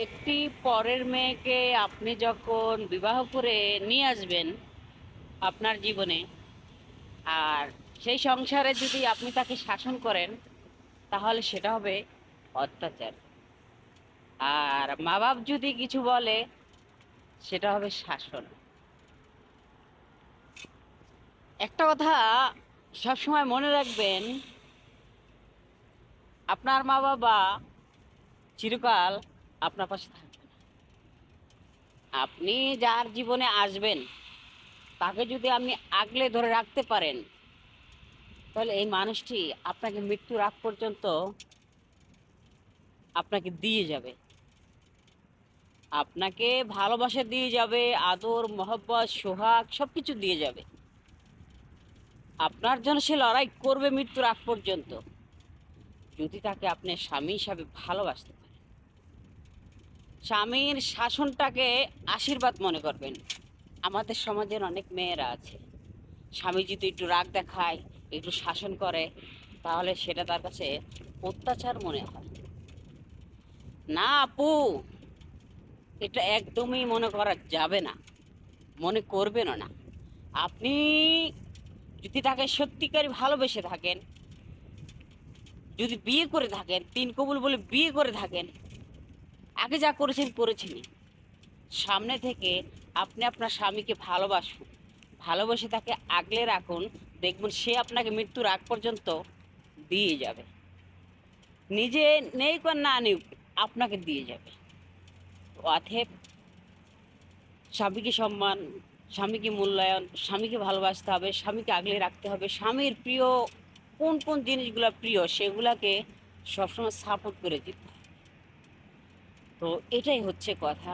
একটি পরের মেয়েকে আপনি যখন বিবাহ করে নিয়ে আসবেন আপনার জীবনে, আর সেই সংসারে যদি আপনি তাকে শাসন করেন, তাহলে সেটা হবে অত্যাচার। আর মা বাপ যদি কিছু বলে, সেটা হবে শাসন। একটা কথা সবসময় মনে রাখবেন, আপনার মা বাবা চিরকাল আপনার পাশে থাকবে না। আপনি যার জীবনে আসবেন, তাকে যদি আপনি আগলে ধরে রাখতে পারেন, তাহলে এই মানুষটি আপনাকে মৃত্যুর আগ পর্যন্ত আপনাকে দিয়ে যাবে, আপনাকে ভালোবাসা দিয়ে যাবে, আদর মহব্বত সোহাগ সবকিছু দিয়ে যাবে। আপনার জন্য সে লড়াই করবে মৃত্যুর আগ পর্যন্ত, যদি তাকে আপনি স্বামী হিসাবে ভালোবাসতে পারেন। স্বামীর শাসনটাকে আশীর্বাদ মনে করবেন। আমাদের সমাজের অনেক মেয়েরা আছে, স্বামী যদি একটু রাগ দেখায়, একটু শাসন করে, তাহলে সেটা তার কাছে অত্যাচার মনে হয়। না আপু, এটা একদমই মনে করা যাবে না, মনে করবেনও না। আপনি যদি তাকে সত্যিকারই ভালোবেসে থাকেন, যদি বিয়ে করে থাকেন, তিন কবুল বলে বিয়ে করে থাকেন, আগে যা করেছেন করেছেনই, সামনে থেকে আপনি আপনার স্বামীকে ভালোবাসুন, ভালোবেসে তাকে আগলে রাখুন। দেখবেন সে আপনাকে মৃত্যুর আগ পর্যন্ত দিয়ে যাবে। নিজে নেই আর না নিক, আপনাকে দিয়ে যাবে। অতএব স্বামীকে সম্মান, স্বামীকে মূল্যায়ন, স্বামীকে ভালোবাসতে হবে, স্বামীকে আগলে রাখতে হবে। স্বামীর প্রিয় কোন কোন জিনিসগুলো প্রিয়, সেগুলাকে সবসময় সাপোর্ট করে দিতে হবে। তো এটাই হচ্ছে কথা।